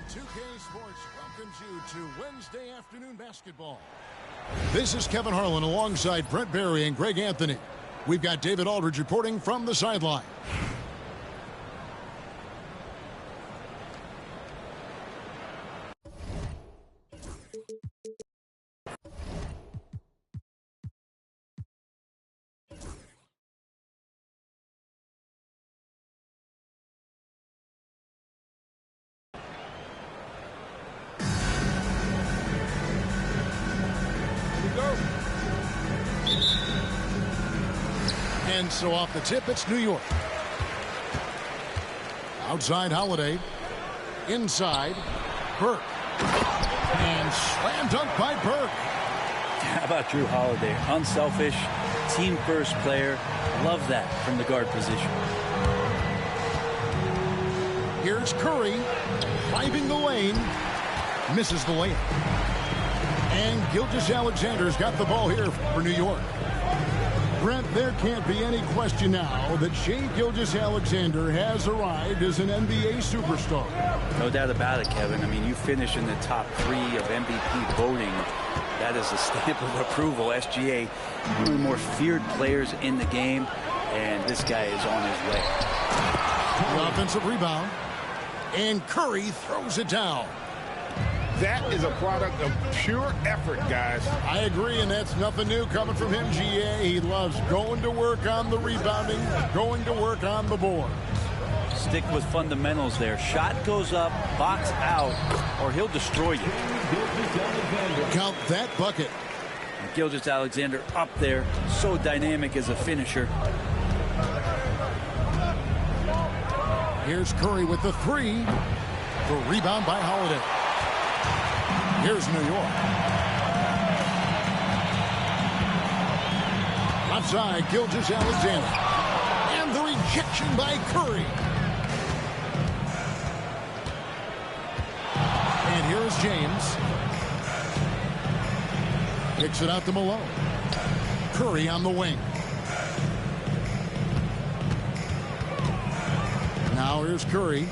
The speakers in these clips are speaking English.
2K Sports welcomes you to Wednesday afternoon basketball. This is Kevin Harlan alongside Brent Barry and Greg Anthony. We've got David Aldridge reporting from the sideline. And so off the tip, it's New York. Outside Holiday. Inside, Burke. And slam dunk by Burke. How about Drew Holiday? Unselfish, team-first player. Love that from the guard position. Here's Curry, driving the lane. Misses the layup. And Gilgeous-Alexander's got the ball here for New York. Brent, there can't be any question now that Shai Gilgeous-Alexander has arrived as an NBA superstar. No doubt about it, Kevin. I mean, you finish in the top 3 of MVP voting. That is a stamp of approval. SGA, one of the more feared players in the game, and this guy is on his way. The offensive rebound, and Curry throws it down. That is a product of pure effort, guys. I agree, and that's nothing new coming from him, GA. He loves going to work on the rebounding, going to work on the board. Stick with fundamentals there. Shot goes up, box out, or he'll destroy you. Count that bucket. Gilgeous-Alexander up there, so dynamic as a finisher. Here's Curry with the 3. The rebound by Holiday. Here's New York. Outside, Gilgeous-Alexander. And the rejection by Curry. And here's James. Kicks it out to Malone. Curry on the wing. Now here's Curry.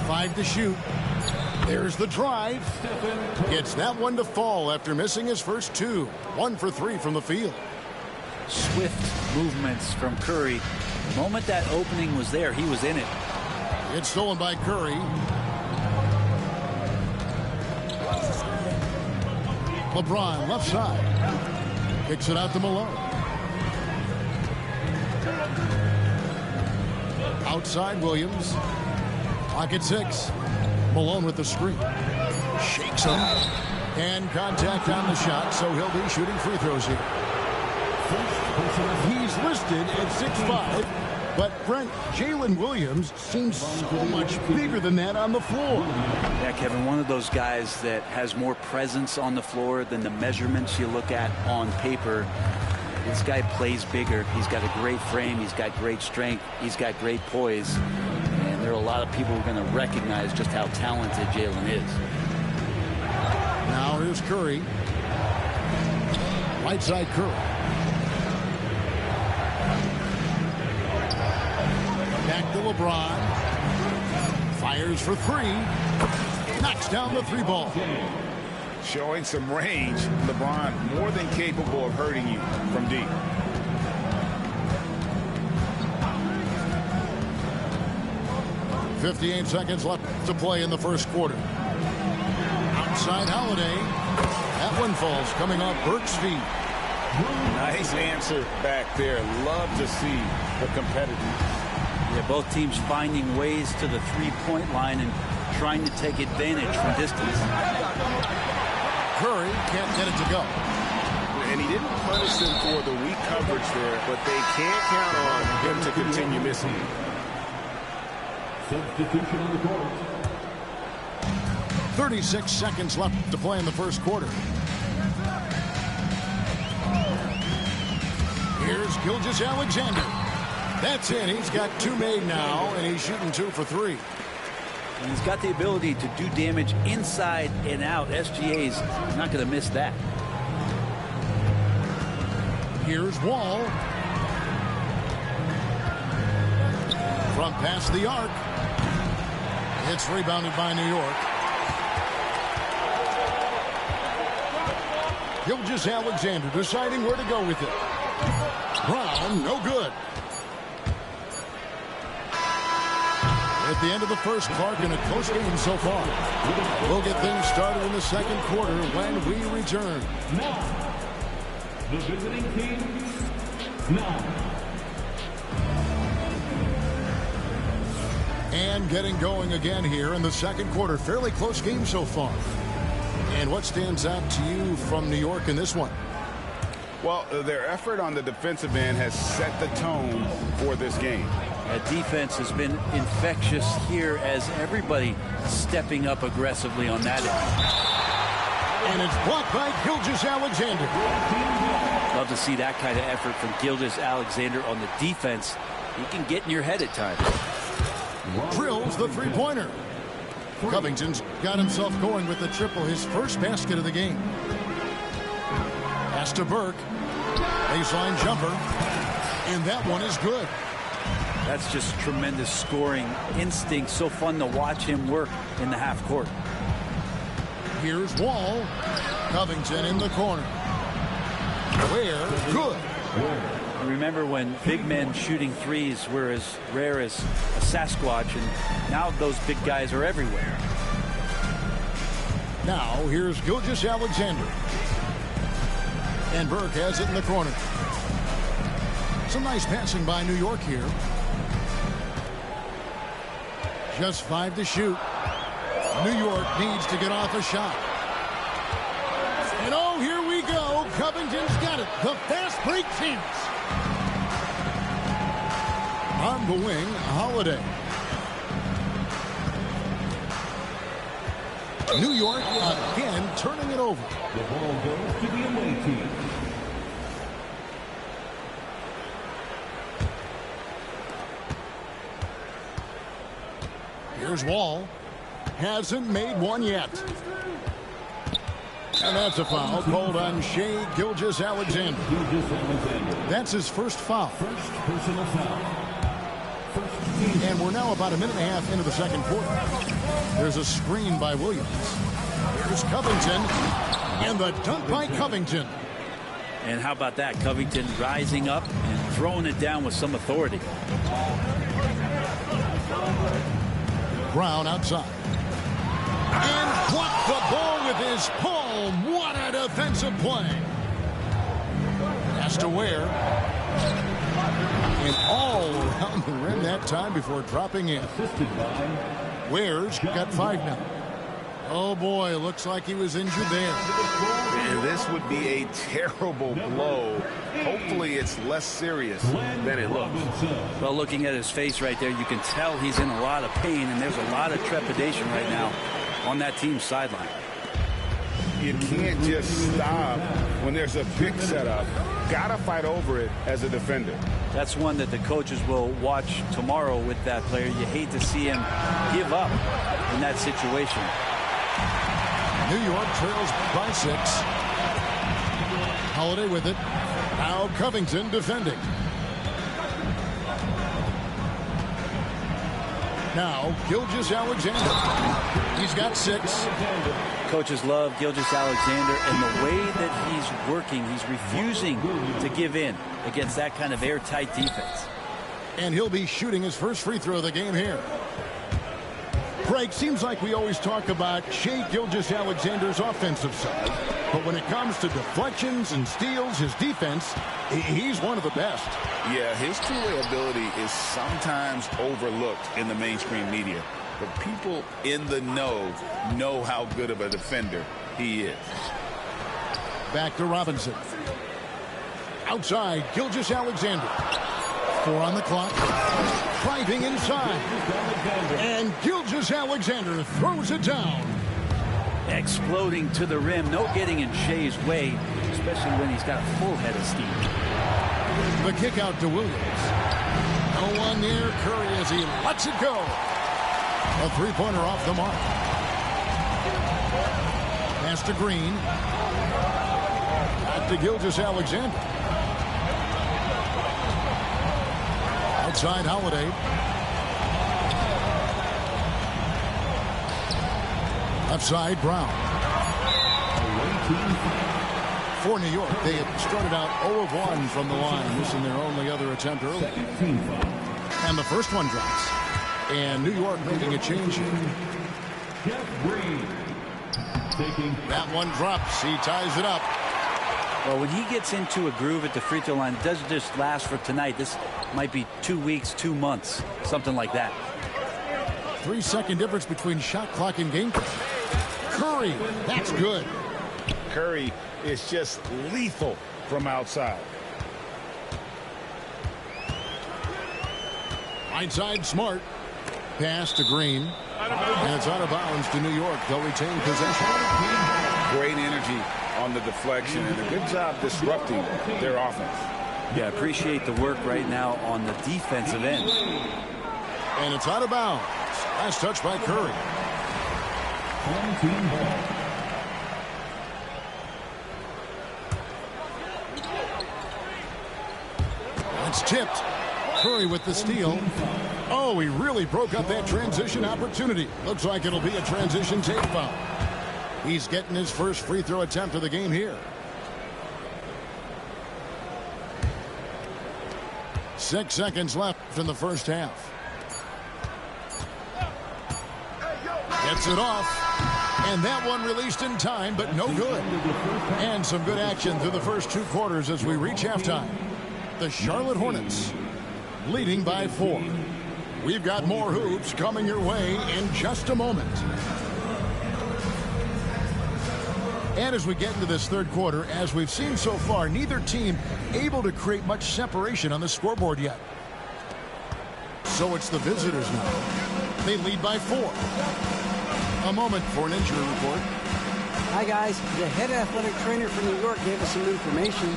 5 to shoot. There's the drive. Gets that one to fall after missing his first 2. 1 for 3 from the field. Swift movements from Curry. The moment that opening was there, he was in it. It's stolen by Curry. LeBron left side. Kicks it out to Malone. Outside Williams. Pocket 6. Malone with the screen. Shakes him. And contact on the shot, so he'll be shooting free throws here. He's listed at 6'5", but Brent, Jalen Williams seems so much bigger than that on the floor. Yeah, Kevin, one of those guys that has more presence on the floor than the measurements you look at on paper. This guy plays bigger. He's got a great frame. He's got great strength. He's got great poise. And there are a lot of people who are going to recognize just how talented Jalen is. Now here's Curry. Right side Curry. Back to LeBron. Fires for 3. Knocks down the 3 ball. Showing some range. LeBron more than capable of hurting you from deep. .58 seconds left to play in the first quarter. Outside Holiday. That one falls coming off Burke's feet. Nice answer back there. Love to see the competitiveness. Yeah, both teams finding ways to the three-point line and trying to take advantage from distance. Curry can't get it to go. And he didn't punish them for the weak coverage there, but they can't count on him to continue missing. Substitution on the court. 36 seconds left to play in the first quarter. Here's Gilgeous-Alexander. That's it. He's got 2 made now, and he's shooting 2 for 3. And he's got the ability to do damage inside and out. SGA's not going to miss that. Here's Wall. From past the arc. It's rebounded by New York. Gilgeous-Alexander deciding where to go with it. Brown, no good. At the end of the first, Clark, in a close game so far. We'll get things started in the second quarter when we return. Now, the visiting team, now. And getting going again here in the second quarter. Fairly close game so far. And what stands out to you from New York in this one? Well, their effort on the defensive end has set the tone for this game. That defense has been infectious here as everybody stepping up aggressively on that end. And it's blocked by Gilgeous-Alexander. Love to see that kind of effort from Gilgeous-Alexander on the defense. He can get in your head at times. Drills the three-pointer. Covington's got himself going with the triple, his first basket of the game. Pass to Burke. Baseline jumper. And that one is good. That's just tremendous scoring instinct. So fun to watch him work in the half court. Here's Wall. Covington in the corner. Ware, good. Remember when big men shooting threes were as rare as a Sasquatch, and now those big guys are everywhere. Now here's Gilgeous-Alexander. And Burke has it in the corner. Some nice passing by New York here. Just 5 to shoot. New York needs to get off a shot. And oh, here we go. Covington's got it. The fast break chance. On the wing, Holiday. New York again turning it over. The ball goes to the away team. Here's Wall. Hasn't made one yet. And that's a foul called on Shai Gilgeous-Alexander. That's his first foul. First personal foul. And we're now about a minute and a half into the second quarter. There's a screen by Williams. Here's Covington. And the dunk by Covington. And how about that? Covington rising up and throwing it down with some authority. Brown outside. And blocked the ball with his palm. What a defensive play. Has to Ware. And all around the rim that time before dropping in. Ware's got 5 now. Oh boy, looks like he was injured there. And this would be a terrible blow. Hopefully it's less serious than it looks. Well, looking at his face right there, you can tell he's in a lot of pain, and there's a lot of trepidation right now on that team's sideline. You can't just stop when there's a big setup. Gotta fight over it as a defender. That's one that the coaches will watch tomorrow with that player. You hate to see him give up in that situation. New York trails by 6. Holiday with it. Now Covington defending. Now Gilgeous-Alexander. He's got 6. Coaches love Gilgeous-Alexander and the way that he's working. He's refusing to give in against that kind of airtight defense. And he'll be shooting his first free throw of the game here. Craig, seems like we always talk about Shai Gilgeous-Alexander's offensive side. But when it comes to deflections and steals, his defense, he's one of the best. Yeah, his two-way ability is sometimes overlooked in the mainstream media. But people in the know how good of a defender he is. Back to Robinson. Outside, Gilgeous-Alexander. 4 on the clock. Driving inside. And Gilgeous-Alexander throws it down. Exploding to the rim. No getting in Shai's way, especially when he's got a full head of steam. The kick out to Williams. No one near Curry as he lets it go. A three-pointer off the mark. Pass to Green. Back to Gilgeous-Alexander. Outside Holiday. Outside Brown. For New York, they had started out 0 of 1 from the line, missing their only other attempt early. And the first one drops. And New York making a change here. That one drops. He ties it up. Well, when he gets into a groove at the free throw line, it doesn't just last for tonight. This might be 2 weeks, 2 months, something like that. 3-second difference between shot clock and game clock. Curry, that's good. Curry is just lethal from outside. Inside Smart. Pass to Green. And it's out of bounds to New York. They'll retain possession. Great energy on the deflection and a good job disrupting their offense. Yeah, appreciate the work right now on the defensive end. And it's out of bounds. Last touch by Curry. Home team ball. It's tipped. Curry with the steal. Oh, he really broke up that transition opportunity. Looks like it'll be a transition take foul. He's getting his first free throw attempt of the game here. 6 seconds left in the first half. Gets it off. And that one released in time, but no good. And some good action through the first 2 quarters as we reach halftime. The Charlotte Hornets leading by 4. We've got more hoops coming your way in just a moment. And as we get into this third quarter, as we've seen so far, neither team able to create much separation on the scoreboard yet. So it's the visitors now. They lead by 4. A moment for an injury report. Hi guys, the head athletic trainer for New York gave us some information.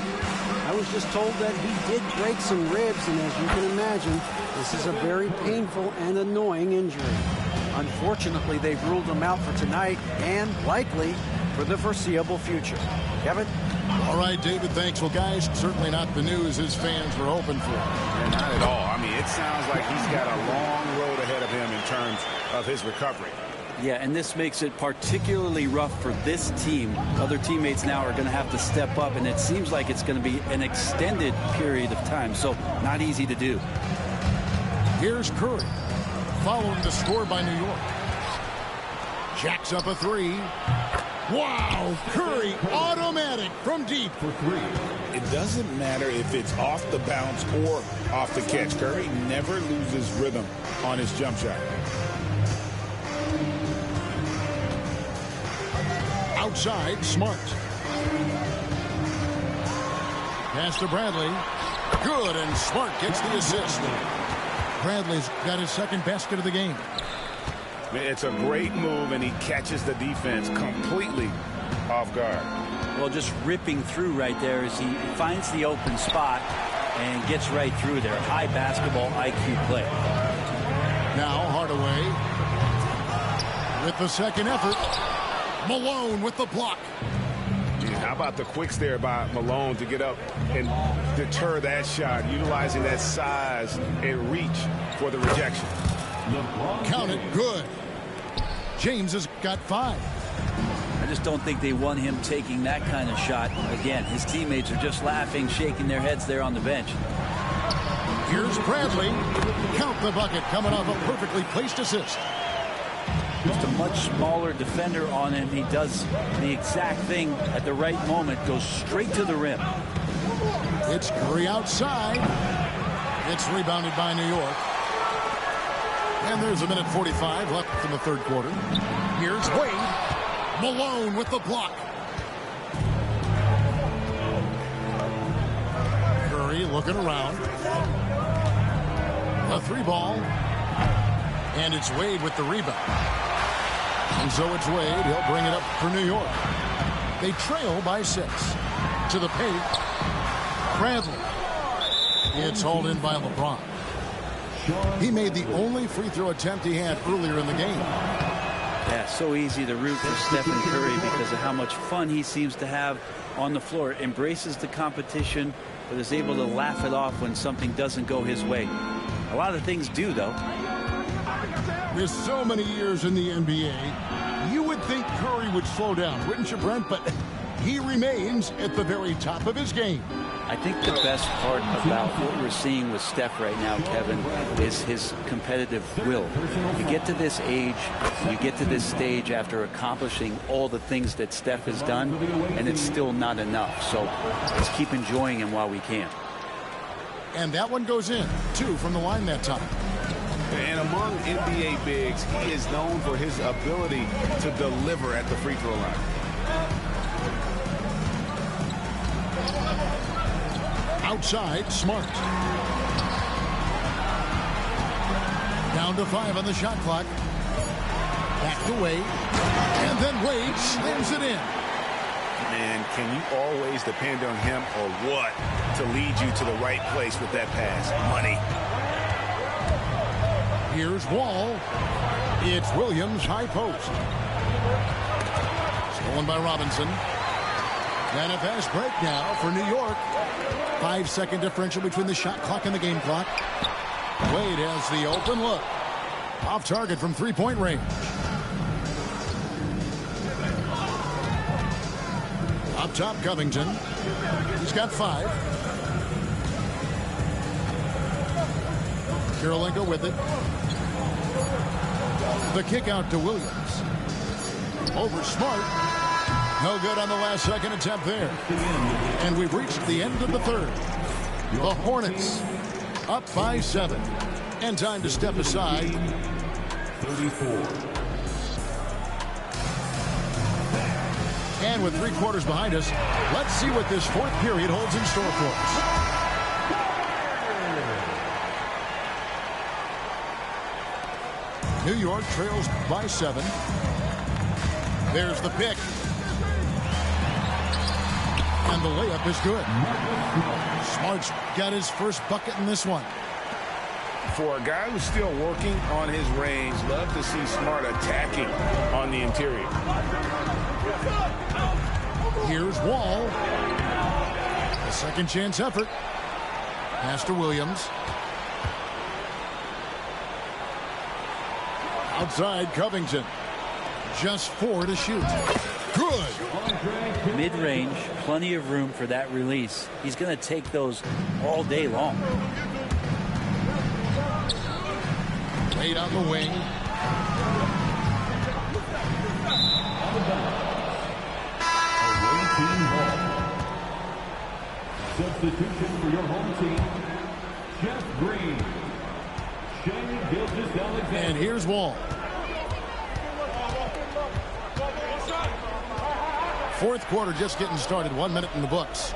I was just told that he did break some ribs, and as you can imagine, this is a very painful and annoying injury. Unfortunately, they've ruled him out for tonight and likely for the foreseeable future. Kevin? All right, David, thanks. Well, guys, certainly not the news his fans were hoping for. Yeah, not at all. I mean, it sounds like he's got a long road ahead of him in terms of his recovery. Yeah, and this makes it particularly rough for this team. Other teammates now are going to have to step up, and it seems like it's going to be an extended period of time, so not easy to do. Here's Curry, following the score by New York. Jacks up a 3. Wow, Curry, automatic from deep For 3. It doesn't matter if it's off the bounce or off the catch. Curry never loses rhythm on his jump shot. Outside, Smart. Pass to Bradley. Good, and Smart gets the assist. Bradley's got his second basket of the game. It's a great move, and he catches the defense completely off guard. Well, just ripping through right there as he finds the open spot and gets right through there. High basketball IQ play. Now Hardaway with the second effort. Malone with the block. Yeah, how about the quicks there by Malone to get up and deter that shot, utilizing that size and reach for the rejection. Count it, good. James has got 5. I just don't think they want him taking that kind of shot. Again, his teammates are just laughing, shaking their heads there on the bench. Here's Bradley. Count the bucket, coming off a perfectly placed assist. Just a much smaller defender on him. He does the exact thing at the right moment, goes straight to the rim. It's Curry outside. It's rebounded by New York. And there's a minute 45 left in the third quarter. Here's Wade. Malone with the block. Curry looking around. A 3-ball. And it's Wade with the rebound. And so it's Wade. He'll bring it up for New York. They trail by 6. To the paint. Bradley. It's hauled in by LeBron. He made the only free throw attempt he had earlier in the game. Yeah, so easy to root for Stephen Curry because of how much fun he seems to have on the floor. Embraces the competition, but is able to laugh it off when something doesn't go his way. A lot of things do, though. With so many years in the NBA, you would think Curry would slow down, wouldn't you, Brent? But he remains at the very top of his game. I think the best part about what we're seeing with Steph right now, Kevin, is his competitive will. You get to this age, you get to this stage after accomplishing all the things that Steph has done, and it's still not enough. So let's keep enjoying him while we can. And that one goes in. 2 from the line that time. And among NBA bigs, he is known for his ability to deliver at the free throw line. Outside, Smart. Down to 5 on the shot clock. Back to Wade. And then Wade slams it in. Man, can you always depend on him or what to lead you to the right place with that pass? Money. Here's Wall. It's Williams, high post. Stolen by Robinson. And a fast break now for New York. 5-second differential between the shot clock and the game clock. Wade has the open look. Off target from three-point range. Up top, Covington. He's got 5. Kirilenko with it. The kick out to Williams. Over Smart. No good on the last second attempt there. And we've reached the end of the third. The Hornets up by 7. And time to step aside. 34. And with 3 quarters behind us, let's see what this 4th period holds in store for us. New York trails by 7. There's the pick. And the layup is good. Smart's got his first bucket in this one. For a guy who's still working on his range, love to see Smart attacking on the interior. Here's Wall. A second chance effort. Pass to Williams. Outside, Covington. Just 4 to shoot. Good. Mid-range, plenty of room for that release. He's going to take those all day long. Wade on the wing. Substitution for your home team, Jeff Green. Shane Gilgeous-Alexander. And here's Wall. 4th quarter just getting started. 1 minute in the books.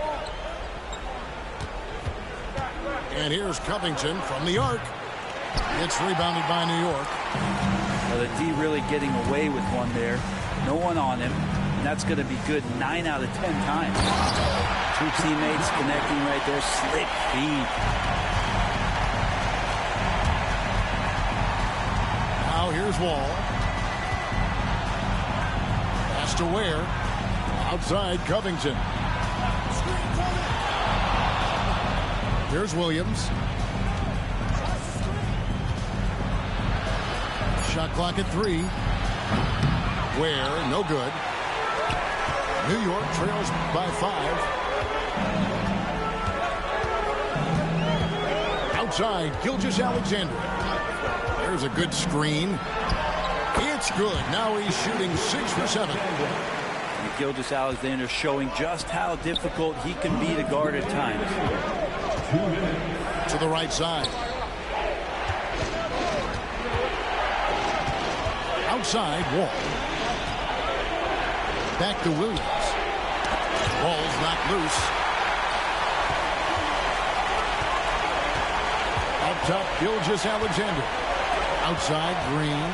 And here's Covington from the arc. It's rebounded by New York. Well, the D really getting away with one there. No one on him. And that's going to be good 9 out of 10 times. 2 teammates connecting right there. Slick feed. Now here's Wall. Pass to Ware. Outside, Covington. Here's Williams. Shot clock at 3. Ware, no good. New York trails by 5. Outside, Gilgeous-Alexander. There's a good screen. It's good. Now he's shooting 6 for 7. And Gilgeous-Alexander showing just how difficult he can be to guard at times. 2 minutes. To the right side. Outside, Wall. Back to Williams. Ball's knocked loose. Up top, Gilgeous-Alexander. Outside, Green.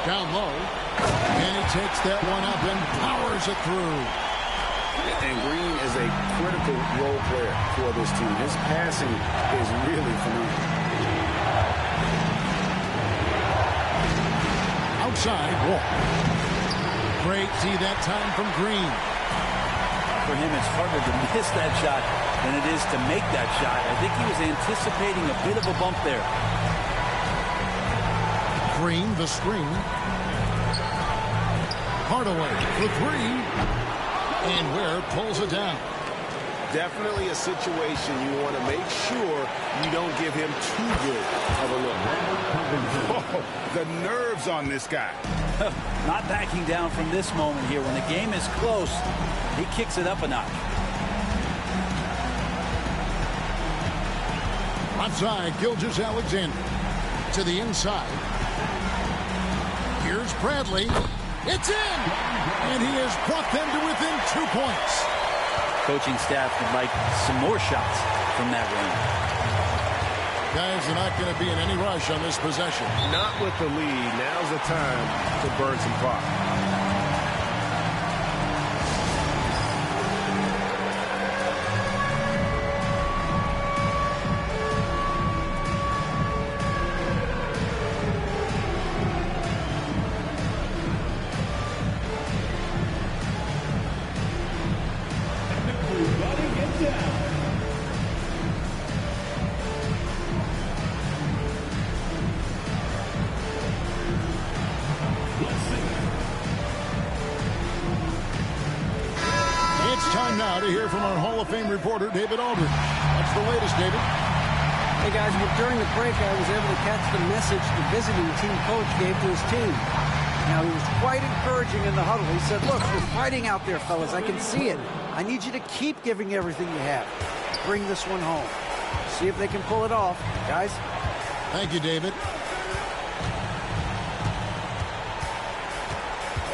Down low. And he takes that one up and powers it through. And Green is a critical role player for this team. His passing is really phenomenal. Outside, Wall. Great D that time from Green. For him, it's harder to miss that shot than it is to make that shot. I think he was anticipating a bit of a bump there. Green, the screen. Hardaway for three. And Ware pulls it down. Definitely a situation you want to make sure you don't give him too good of a look. Oh, the nerves on this guy. Not backing down from this moment here. When the game is close, he kicks it up a notch. Outside, Gilgeous-Alexander to the inside. Here's Bradley. It's in! And he has brought them to within 2 points. Coaching staff would like some more shots from that range. Guys are not going to be in any rush on this possession. Not with the lead. Now's the time to burn some clock. Now to hear from our Hall of Fame reporter, David Aldridge. What's the latest, David? Hey, guys, well, during the break, I was able to catch the message the visiting team coach gave to his team. Now, he was quite encouraging in the huddle. He said, look, you're fighting out there, fellas. I can see it. I need you to keep giving everything you have. Bring this one home. See if they can pull it off. Guys? Thank you, David.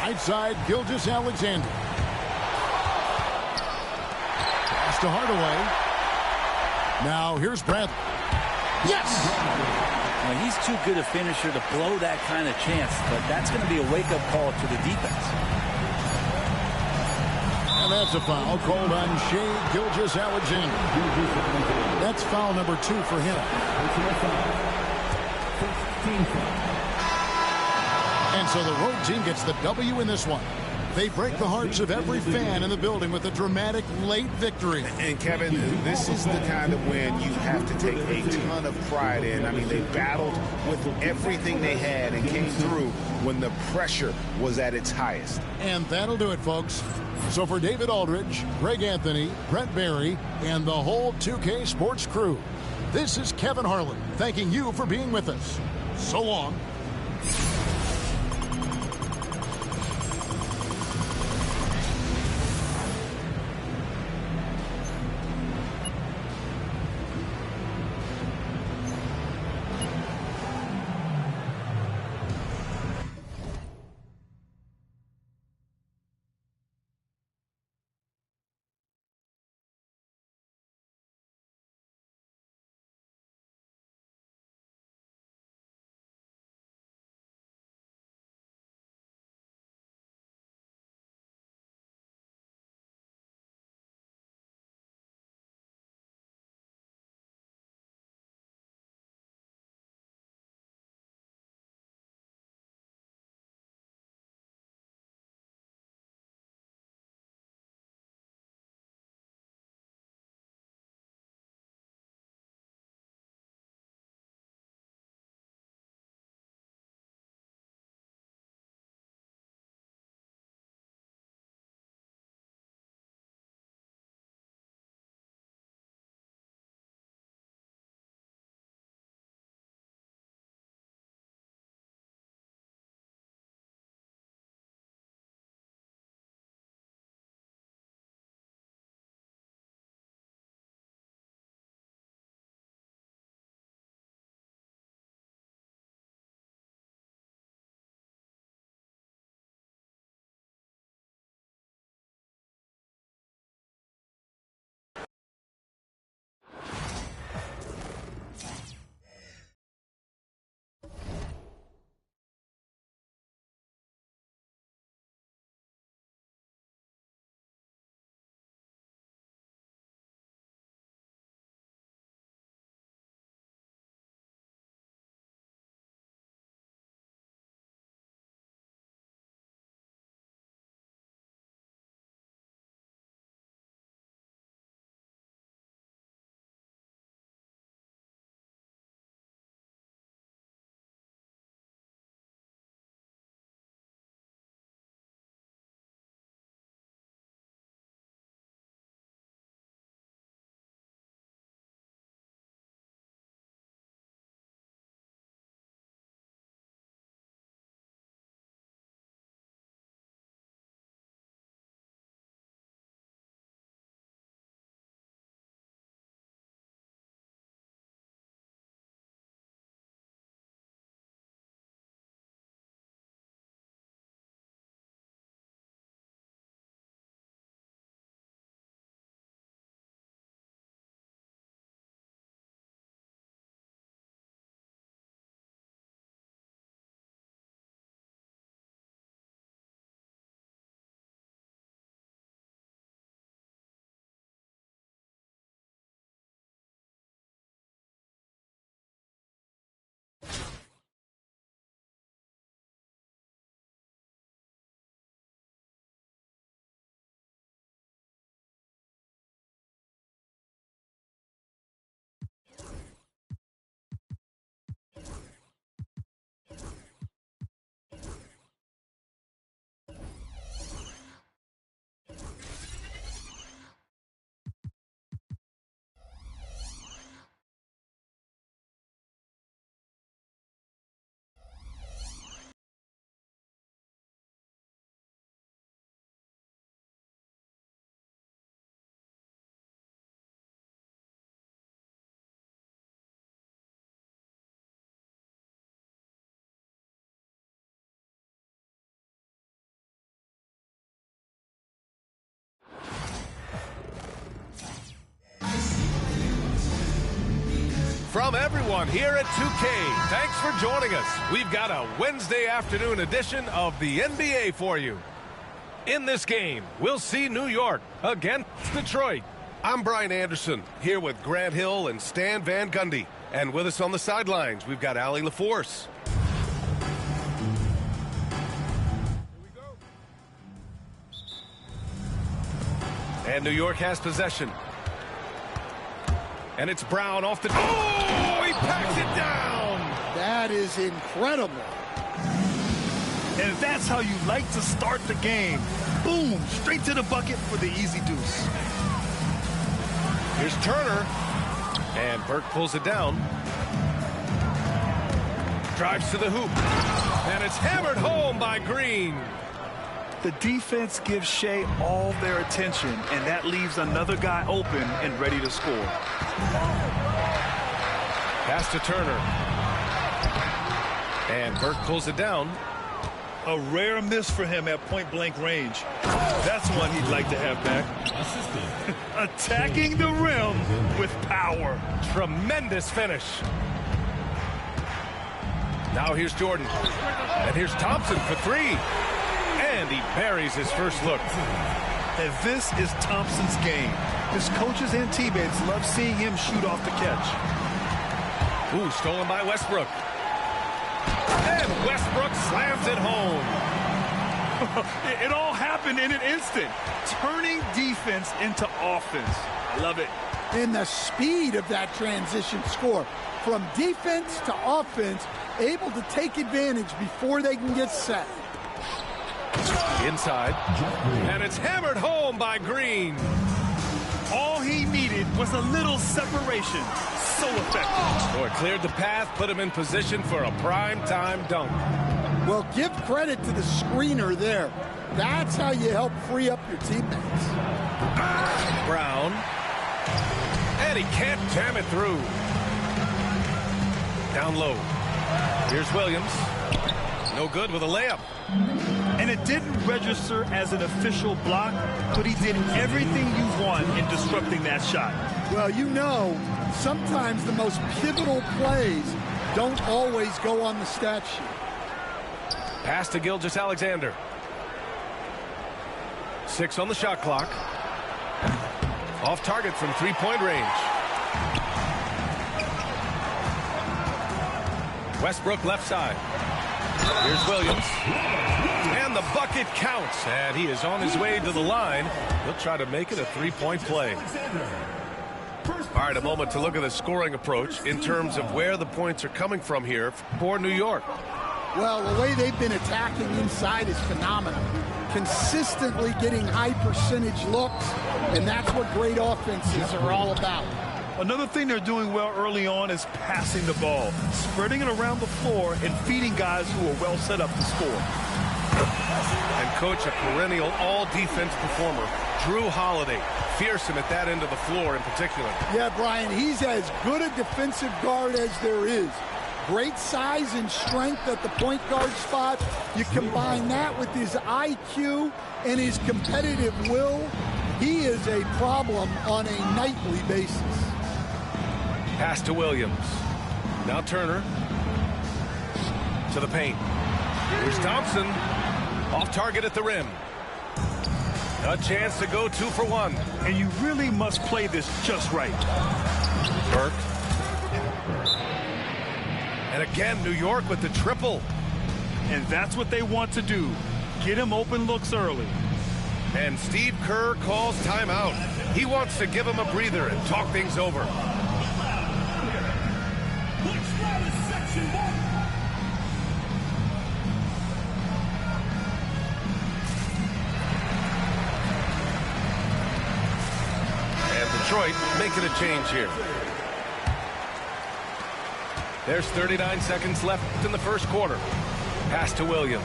Right side, Gilgeous-Alexander. To Hardaway. Now here's Bradley. Yes! Well, he's too good a finisher to blow that kind of chance, but that's going to be a wake-up call to the defense. And that's a foul called on Shai Gilgeous-Alexander. That's foul number 2 for him. And so the road team gets the W in this one. They break the hearts of every fan in the building with a dramatic late victory. And Kevin, this is the kind of win you have to take a ton of pride in. I mean, they battled with everything they had and came through when the pressure was at its highest. And that'll do it, folks. So for David Aldridge, Greg Anthony, Brent Barry, and the whole 2K Sports crew, this is Kevin Harlan thanking you for being with us. So long. from everyone here at 2K. Thanks for joining us. We've got a Wednesday afternoon edition of the NBA for you. In this game, we'll see New York against Detroit. I'm Brian Anderson, here with Grant Hill and Stan Van Gundy. And with us on the sidelines, we've got Allie LaForce. And New York has possession. And it's Brown off the... Oh, he packs it down! That is incredible. And that's how you like to start the game. Boom, straight to the bucket for the easy deuce. Here's Turner. And Burke pulls it down. Drives to the hoop. And it's hammered home by Green. The defense gives Shea all their attention, and that leaves another guy open and ready to score. Pass to Turner. And Burke pulls it down. A rare miss for him at point-blank range. That's one he'd like to have back. Attacking the rim with power. Tremendous finish. Now here's Jordan. And here's Thompson for three. And he buries his first look. And this is Thompson's game. His coaches and teammates love seeing him shoot off the catch. Ooh, stolen by Westbrook. And Westbrook slams it home. It all happened in an instant. Turning defense into offense. I love it. And the speed of that transition score. From defense to offense, able to take advantage before they can get set. Inside. And it's hammered home by Green. All he needed was a little separation. So effective. Boy, cleared the path, put him in position for a prime-time dunk. Well, give credit to the screener there. That's how you help free up your teammates. Brown. And he can't jam it through. Down low. Here's Williams. No good with a layup. And it didn't register as an official block, but he did everything you want in disrupting that shot. Well, you know, sometimes the most pivotal plays don't always go on the stat sheet. Pass to Gilgeous-Alexander. 6 on the shot clock. Off target from three-point range. Westbrook left side. Here's Williams. And the bucket counts. And he is on his way to the line. He'll try to make it a three-point play. All right, a moment to look at the scoring approach in terms of where the points are coming from here for New York. Well, the way they've been attacking inside is phenomenal. Consistently getting high percentage looks, and that's what great offenses are all about. Another thing they're doing well early on is passing the ball, spreading it around the floor and feeding guys who are well set up to score. And coach, a perennial all-defense performer, Drew Holiday, fearsome at that end of the floor in particular. Yeah, Brian, he's as good a defensive guard as there is. Great size and strength at the point guard spot. You combine that with his IQ and his competitive will, he is a problem on a nightly basis. Pass to Williams. Now Turner. To the paint. Here's Thompson. Off target at the rim. A chance to go 2 for 1. And you really must play this just right. Burke. And again, New York with the triple. And that's what they want to do. Get him open looks early. And Steve Kerr calls timeout. He wants to give him a breather and talk things over. Detroit making a change here. There's 39 seconds left in the first quarter. Pass to Williams.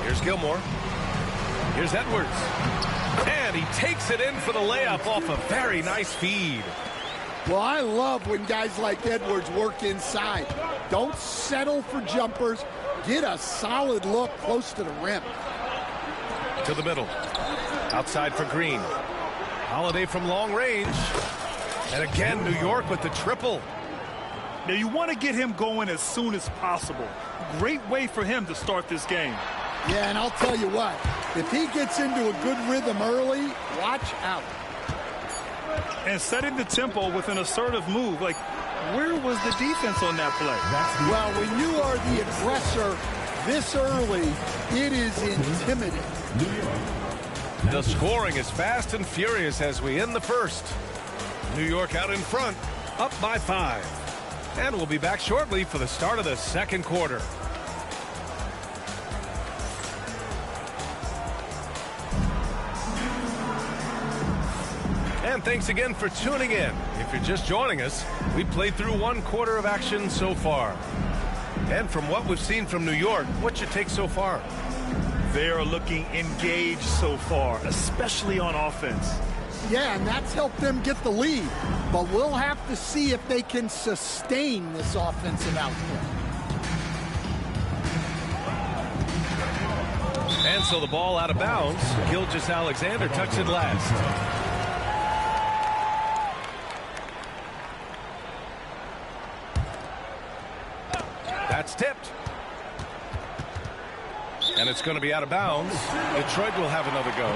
Here's Gilmore. Here's Edwards. And he takes it in for the layup off a very nice feed. Well, I love when guys like Edwards work inside. Don't settle for jumpers. Get a solid look close to the rim. To the middle. Outside for Green. Holiday from long range. And again, New York with the triple. Now, you want to get him going as soon as possible. Great way for him to start this game. Yeah, and I'll tell you what, if he gets into a good rhythm early, watch out. And setting the tempo with an assertive move. Like, where was the defense on that play? Well, when you are the aggressor this early, it is intimidating. The scoring is fast and furious as we end the first. New York out in front, up by 5. And we'll be back shortly for the start of the second quarter. And thanks again for tuning in. If you're just joining us, we played through 1 quarter of action so far. And from what we've seen from New York, what's your take so far? They are looking engaged so far, especially on offense. Yeah, and that's helped them get the lead. But we'll have to see if they can sustain this offensive output. And so the ball out of bounds. Gilgeous-Alexander tucks it last. That's tipped. And it's going to be out of bounds. Detroit will have another go.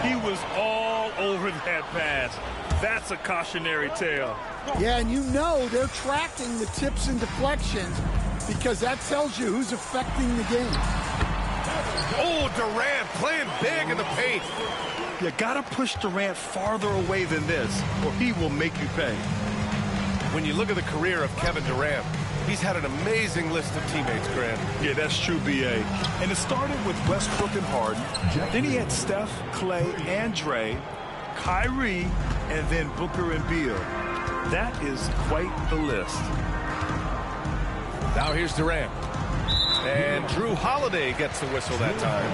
He was all over that pass. That's a cautionary tale. Yeah, and you know they're tracking the tips and deflections because that tells you who's affecting the game. Oh, Durant playing big in the paint. You got to push Durant farther away than this, or he will make you pay. When you look at the career of Kevin Durant, he's had an amazing list of teammates, Grant. Yeah, that's true, B.A. And it started with Westbrook and Harden. Then he had Steph, Clay, and Dre, Kyrie, and then Booker and Beal. That is quite the list. Now here's Durant. And Drew Holiday gets the whistle that time.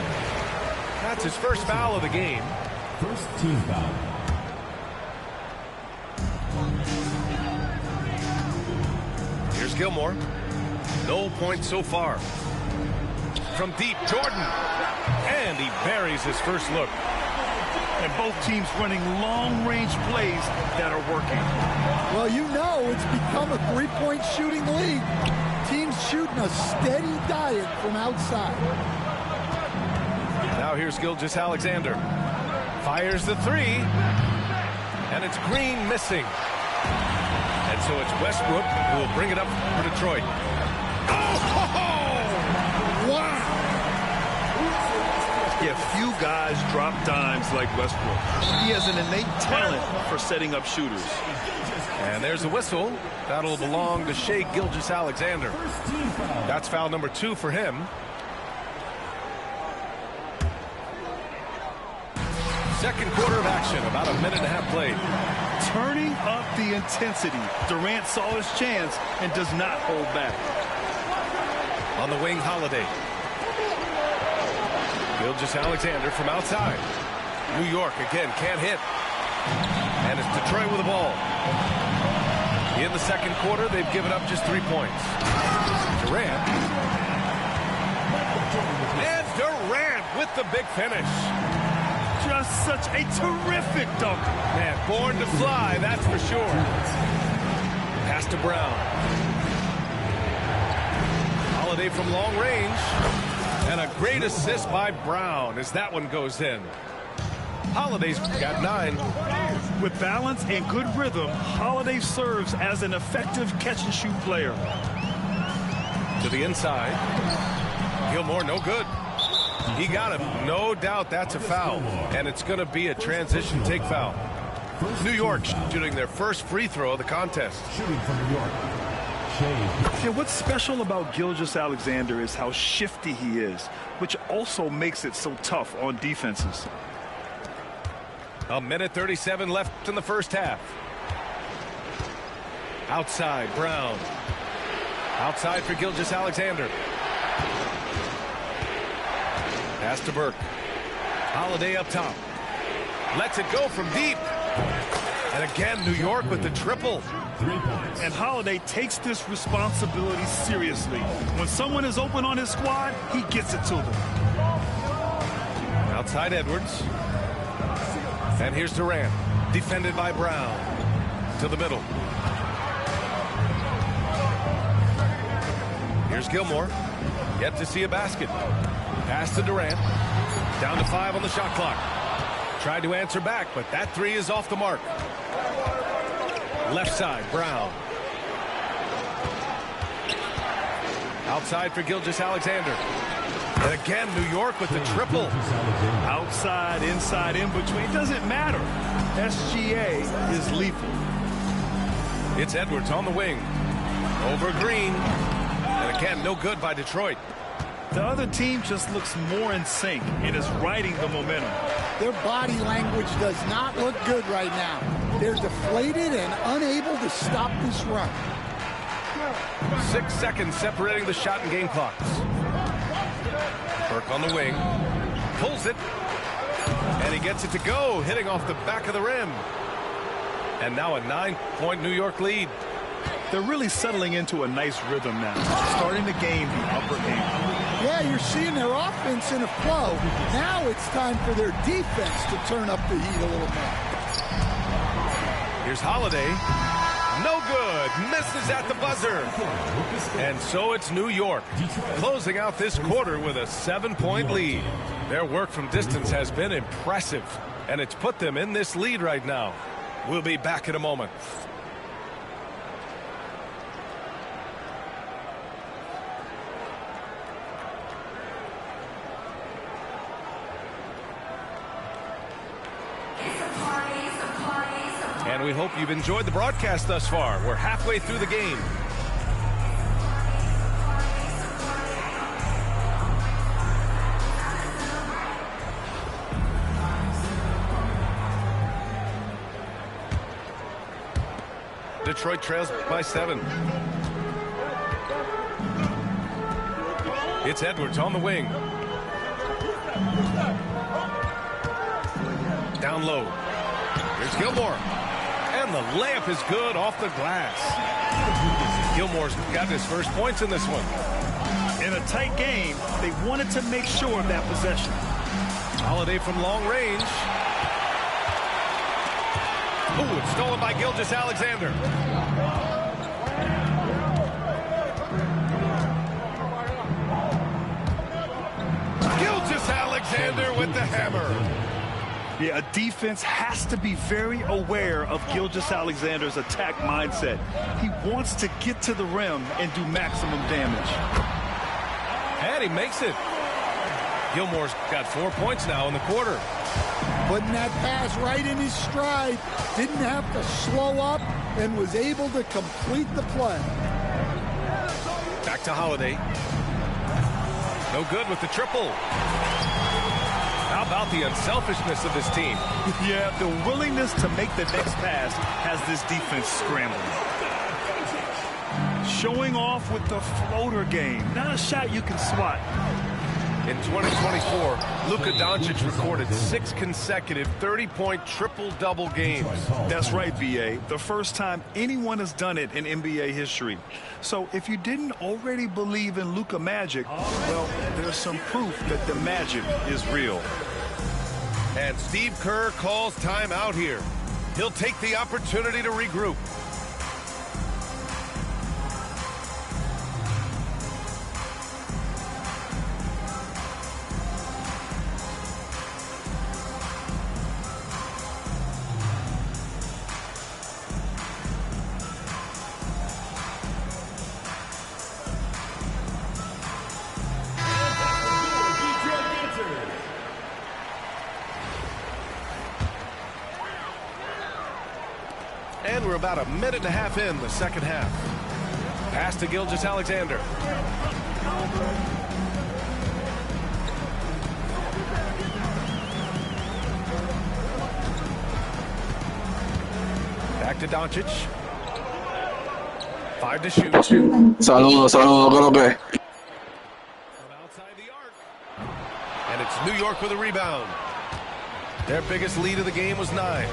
That's his first foul of the game. First team foul. Here's Gilmore. No points so far. From deep, Jordan. And he buries his first look. And both teams running long-range plays that are working. Well, you know it's become a three-point shooting league. Teams shooting a steady diet from outside. Now here's Gilgeous-Alexander. Fires the three. And it's Green missing. And so it's Westbrook who will bring it up for Detroit. Oh! Wow! Yeah, few guys drop dimes like Westbrook. He has an innate talent for setting up shooters. And there's a whistle. That'll belong to Shai Gilgeous-Alexander. That's foul number 2 for him. Second quarter of action, about a minute and a half played. Turning up the intensity. Durant saw his chance and does not hold back. On the wing, Holiday. Gilgeous-Alexander from outside. New York again can't hit. And it's Detroit with the ball. In the second quarter, they've given up just 3 points. Durant. And Durant with the big finish. Just such a terrific dunk. Man, born to fly, that's for sure. Pass to Brown. Holiday from long range. And a great assist by Brown as that one goes in. Holiday's got 9. With balance and good rhythm, Holiday serves as an effective catch-and-shoot player. To the inside. Gilmore, no good. He got him. No doubt that's a foul. And it's going to be a transition take foul. New York shooting their first free throw of the contest. Shooting from New York. Yeah, what's special about Gilgeous-Alexander is how shifty he is, which also makes it so tough on defenses. A minute 37 left in the first half. Outside, Brown. Outside for Gilgeous-Alexander. Pass to Burke. Holiday up top. Lets it go from deep. And again, New York with the triple. 3 points. And Holiday takes this responsibility seriously. When someone is open on his squad, he gets it to them. Outside Edwards. And here's Durant. Defended by Brown. To the middle. Here's Gilmore. Yet to see a basket. Pass to Durant. Down to 5 on the shot clock. Tried to answer back, but that three is off the mark. Left side, Brown. Outside for Gilgeous-Alexander. And again, New York with the triple. Outside, inside, in between, doesn't matter. SGA is lethal. It's Edwards on the wing. Over Green. And again, no good by Detroit. The other team just looks more in sync and is riding the momentum. Their body language does not look good right now. They're deflated and unable to stop this run. 6 seconds separating the shot and game clocks. Burke on the wing. Pulls it. And he gets it to go, hitting off the back of the rim. And now a 9-point New York lead. They're really settling into a nice rhythm now, starting to gain the upper hand. Yeah, you're seeing their offense in a flow. Now it's time for their defense to turn up the heat a little more. Here's Holiday. No good. Misses at the buzzer. And so it's New York closing out this quarter with a 7-point lead. Their work from distance has been impressive, and it's put them in this lead right now. We'll be back in a moment. And we hope you've enjoyed the broadcast thus far. We're halfway through the game. Detroit trails by 7. It's Edwards on the wing. Down low. Here's Gilmore. And the layup is good off the glass. Gilmore's got his first points in this one. In a tight game, they wanted to make sure of that possession. Holiday from long range. Ooh, it's stolen by Gilgeous-Alexander. Gilgeous-Alexander with the hammer. Yeah, a defense has to be very aware of Gilgeous-Alexander's attack mindset. He wants to get to the rim and do maximum damage. And he makes it. Gilmore's got 4 points now in the quarter. Putting that pass right in his stride. Didn't have to slow up and was able to complete the play. Back to Holiday. No good with the triple. How about the unselfishness of this team? Yeah, the willingness to make the next pass has this defense scrambling. Showing off with the floater game. Not a shot you can swat. In 2024, Luka Doncic recorded 6 consecutive 30-point triple-double games. That's right, B.A. The first time anyone has done it in NBA history. So if you didn't already believe in Luka magic, well, there's some proof that the magic is real. And Steve Kerr calls timeout here. He'll take the opportunity to regroup. And we're about a minute and a half in the second half. Pass to Gilgeous-Alexander. Back to Doncic. 5 to shoot. Saludos, creo que. From outside the arc. And it's New York with a rebound. Their biggest lead of the game was 9.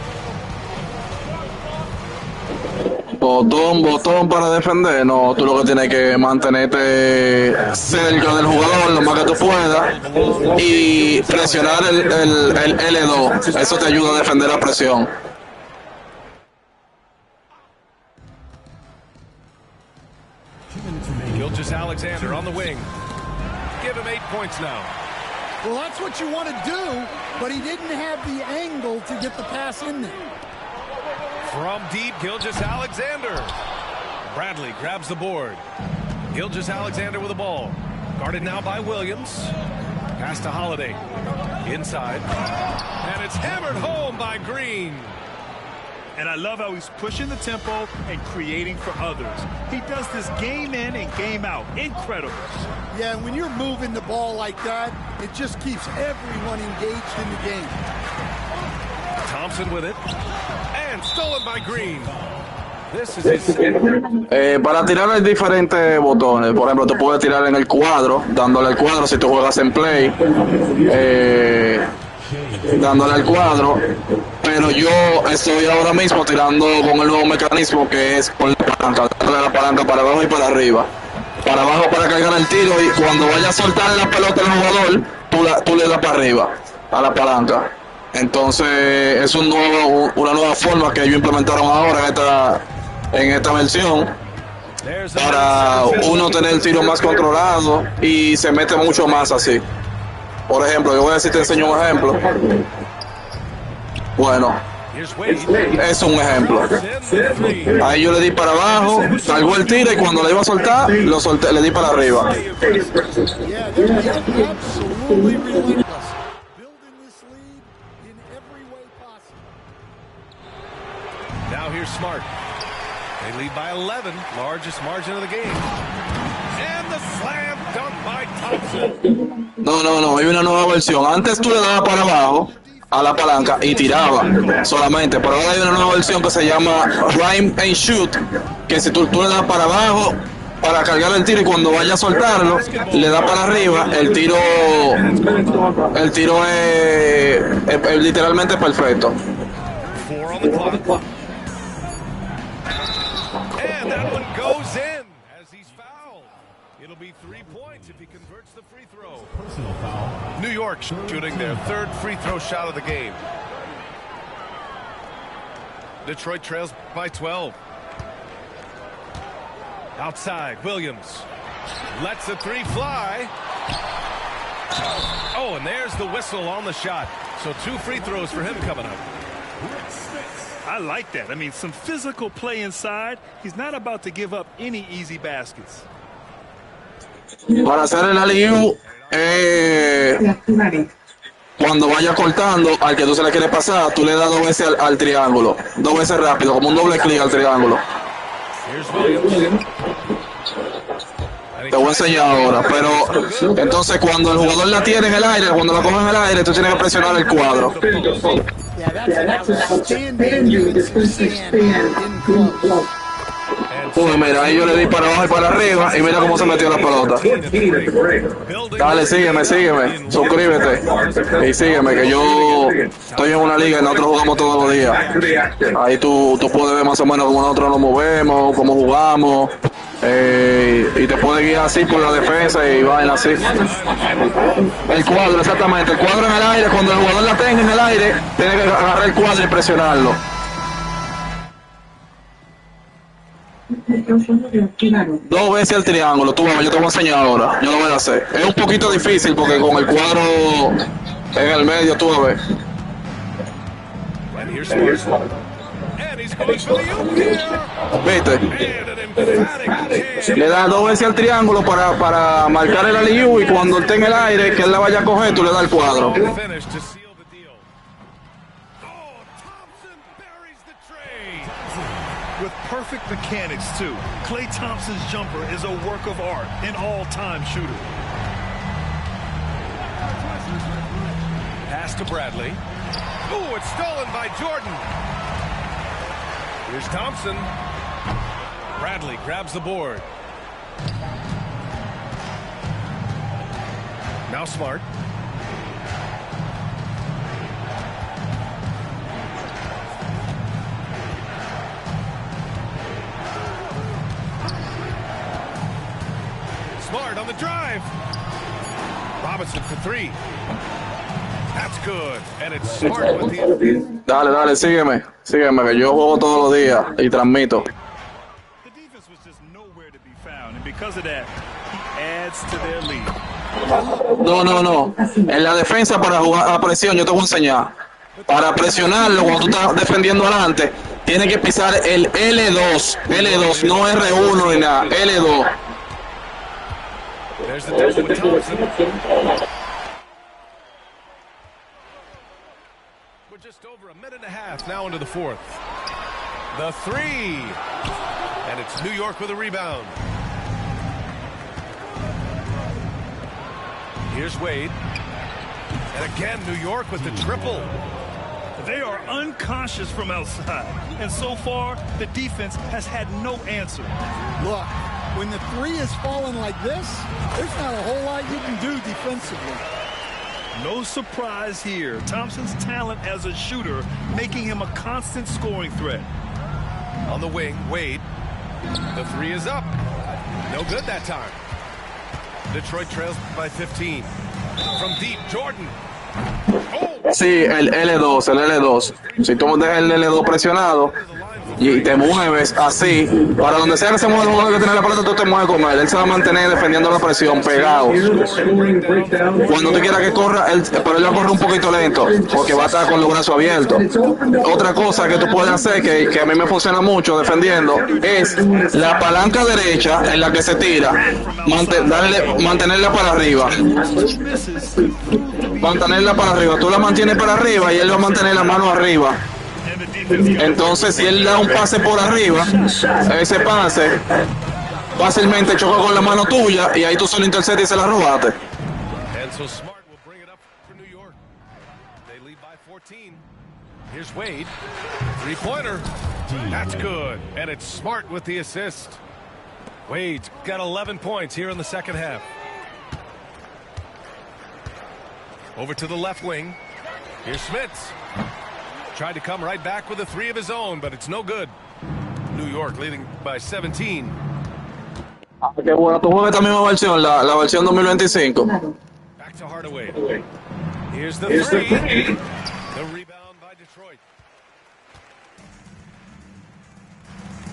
botón para defender. No, tú lo que tienes que mantenerte cerca del jugador lo más que tú puedas y presionar el L2. Eso te ayuda a defender la presión. Alexander on the wing. Give him 8 points now. Well, that's what you want to do, but he didn't have the angle to get the pass in there. From deep, Gilgeous-Alexander. Bradley grabs the board. Gilgeous-Alexander with the ball. Guarded now by Williams. Pass to Holiday. Inside. And it's hammered home by Green. And I love how he's pushing the tempo and creating for others. He does this game in and game out. Incredible. Yeah, and when you're moving the ball like that, it just keeps everyone engaged in the game. Thompson with it. And stolen by Green. This is his... Para tirar hay diferentes botones. Por ejemplo, tú puedes tirar en el cuadro, dándole al cuadro si tú juegas en play. Dándole al cuadro, pero yo estoy ahora mismo tirando con el nuevo mecanismo que es con la palanca, darle la palanca para abajo y para arriba. Para abajo para cargar el tiro y cuando vaya a soltar la pelota al jugador, tú le das para arriba a la palanca. Entonces es una nueva forma que ellos implementaron ahora en esta versión para uno tener el tiro más controlado y se mete mucho más así. Por ejemplo, yo voy a decir, te enseño un ejemplo. Bueno, es un ejemplo. Ahí yo le di para abajo, salgo el tiro y cuando le iba a soltar, le di para arriba. Now here's Smart. They lead by 11, largest margin of the game. And the slam dunk by Thompson. No, hay una nueva versión. Antes tú le dabas para abajo a la palanca y tiraba solamente, pero ahora hay una nueva versión que se llama Rhyme and Shoot, que si tú le das para abajo para cargar el tiro y cuando vaya a soltarlo, le da para arriba, el tiro es literalmente perfecto. 4 on the clock. And that one goes in as he's fouled. It'll be 3 points if he converts the free throw. Personal foul. New York shooting their 3rd free throw shot of the game. Detroit trails by 12. Outside, Williams lets the 3 fly. Oh, and there's the whistle on the shot. So 2 free throws for him coming up. I like that. I mean, some physical play inside. He's not about to give up any easy baskets. Para hacer el alley-oop, cuando vaya cortando, al que tú se le quieres pasar, tú le das 2 veces al triángulo. 2 veces rápido, como un doble clic al triángulo. Te voy a enseñar ahora, pero entonces cuando el jugador la tiene en el aire, cuando la coge en el aire, tú tienes que presionar el cuadro. Uy, mira, ahí yo le di para abajo y para arriba y mira cómo se metió la pelota. Dale, sígueme, suscríbete y sígueme, que yo estoy en una liga y nosotros jugamos todos los días. Ahí tú puedes ver más o menos cómo nosotros nos movemos, cómo jugamos, y te puedes guiar así por la defensa y vaina así. El cuadro, exactamente, el cuadro en el aire, cuando el jugador la tenga en el aire, tiene que agarrar el cuadro y presionarlo. 2 veces el triángulo, tú yo te voy a enseñar ahora, yo lo voy a hacer. Es un poquito difícil porque con el cuadro en el medio, tú vas a ver. ¿Viste? Le das 2 veces al triángulo para marcar el alley-oop y cuando esté en el aire, que él la vaya a coger, tú le das el cuadro. With perfect mechanics, too. Klay Thompson's jumper is a work of art, an all-time shooter. Pass to Bradley. Ooh, it's stolen by Jordan. Here's Thompson. Bradley grabs the board. Now Smart. Smart on the drive. Robinson for three. That's good. And it's Smart with the... Dale, sígueme, que yo juego todos los días y transmito. The defense was just nowhere to be found, and because of that, he adds to their lead. No. En la defensa para jugar a presión, yo te voy a enseñar. Para presionarlo cuando tú estás defendiendo adelante, tienes que pisar el L2, no R1 ni nada, L2. There's the double with Thompson. We're just over a minute and a half now into the fourth. The three. And it's New York with a rebound. Here's Wade. And again, New York with the triple. They are unconscious from outside, and so far, the defense has had no answer. Look, when the three is falling like this, there's not a whole lot you can do defensively. No surprise here. Thompson's talent as a shooter making him a constant scoring threat. On the wing, Wade. The three is up. No good that time. Detroit trails by 15. From deep, Jordan. Sí, el L2. Si tú dejas el L2 presionado y te mueves así, para donde sea que se mueva el jugador que tiene la pelota, tú te mueves con él. Él se va a mantener defendiendo la presión, pegado. Cuando tú quieras que corra, pero él va a correr un poquito lento, porque va a estar con los brazos abiertos. Otra cosa que tú puedes hacer, que a mí me funciona mucho defendiendo, es la palanca derecha en la que se tira, mantenerla para arriba. Mantenerla para arriba. Tú la mantienes para arriba y él va a mantener la mano arriba. Entonces, si él da un pase por arriba, ese pase fácilmente choca con la mano tuya y ahí tú solo interceptas y se la robaste. And so Smart will bring it up for New York. They lead by 14. Here's Wade. Three-pointer. That's good. And it's Smart with the assist. Wade's got 11 points here in the second half. Over to the left wing. Here's Schmitz. Tried to come right back with a three of his own, but it's no good. New York leading by 17. Qué bueno, tú juegas esta misma versión, la versión 2025. Back to Hardaway. Here's the three. The rebound by Detroit.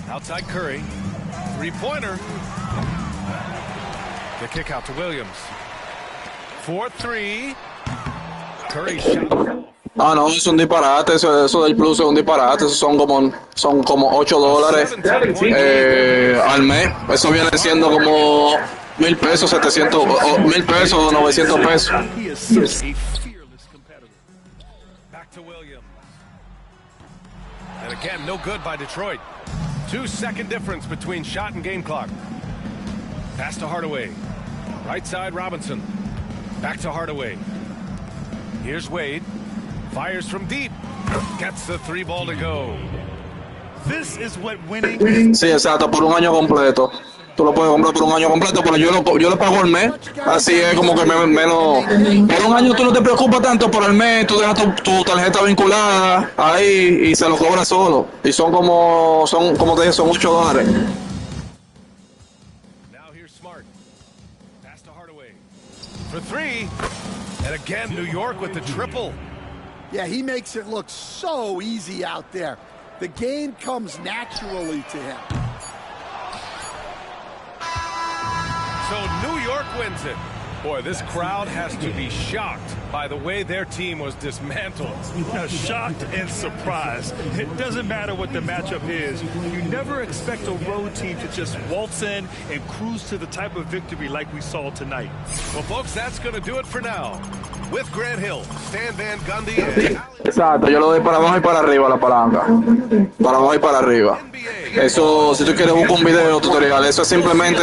Outside Curry. Three-pointer. The kick out to Williams. 4-3. Curry shot. Ah, no, es un disparate, eso del plus es un disparate, eso son como $8 al mes, eso viene siendo como $1,000, 700, $1,000 o 900 pesos. He is such a fearless competitor. Back to Williams. And again, no good by Detroit. 2-second difference between shot and game clock. Pass to Hardaway. Right side, Robinson. Back to Hardaway. Here's Wade. Fires from deep. Gets the three ball to go. This is what winning. Sí, exacto, por un año completo. Tú lo puedes comprar por un año completo, pero yo lo pago al mes. Así es como que menos. Por un año tú no te preocupas tanto por el mes, tú dejas tu tarjeta vinculada ahí y se lo cobras solo. Y son como te dije, son $8. Now here's Smart. Pass to Hardaway. For three. And again, New York with the triple. Yeah, he makes it look so easy out there. The game comes naturally to him. So New York wins it. Boy, this crowd has to be shocked by the way their team was dismantled. Shocked and surprised. It doesn't matter what the matchup is. You never expect a road team to just waltz in and cruise to the type of victory like we saw tonight. Well, folks, that's going to do it for now. With Grant Hill, Stan Van Gundy, and Exacto, yo lo doy para abajo y para arriba la palanca. Para abajo y para arriba. Eso, si tú quieres buscar un video tutorial, eso es simplemente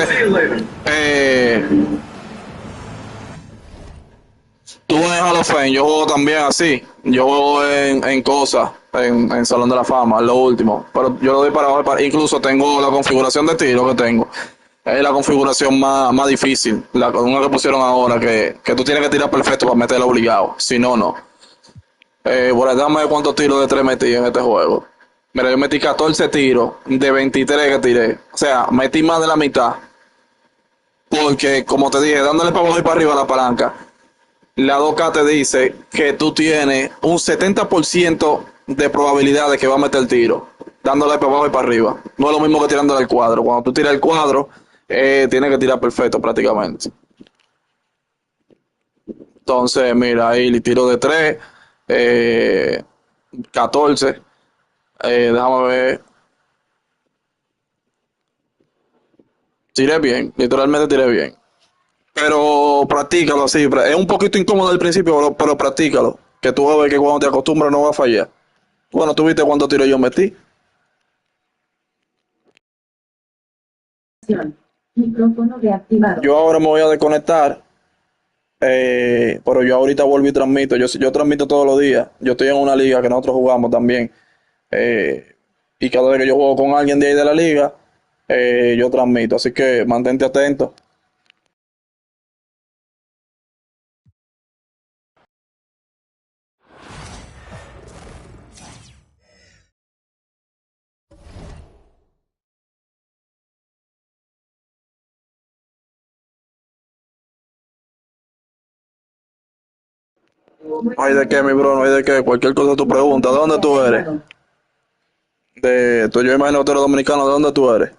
tú en Hall of Fame, yo juego también así. Yo juego en cosas, en Salón de la Fama, lo último. Pero yo lo doy para abajo, incluso tengo la configuración de tiro que tengo. Es la configuración más difícil, una que pusieron ahora, que tú tienes que tirar perfecto para meterlo obligado. Si no, no. Por ahí, dame cuántos tiros de 3 metí en este juego. Mira, yo metí 14 tiros de 23 que tiré. O sea, metí más de la mitad. Por porque, como te dije, dándole para abajo y para arriba a la palanca, la 2K te dice que tú tienes un 70% de probabilidad de que va a meter el tiro, dándole para abajo y para arriba. No es lo mismo que tirándole al cuadro. Cuando tú tiras el cuadro, tienes que tirar perfecto prácticamente. Entonces, mira, ahí le tiro de 3, 14. Déjame ver. Tiré bien, literalmente tiré bien. Pero practícalo así. Es un poquito incómodo al principio, pero practícalo. Que tú vas a ver que cuando te acostumbras no va a fallar. Bueno, tú viste cuántos tiros yo metí. Micrófono reactivado. Yo ahora me voy a desconectar. Pero yo ahorita vuelvo y transmito. Yo transmito todos los días. Yo estoy en una liga que nosotros jugamos también. Y cada vez que yo juego con alguien de ahí de la liga, yo transmito. Así que mantente atento. No hay de qué, mi bro, no hay de qué. Cualquier cosa tú preguntas. ¿De dónde tú eres? Yo imagino que tú eres dominicano. ¿De dónde tú eres?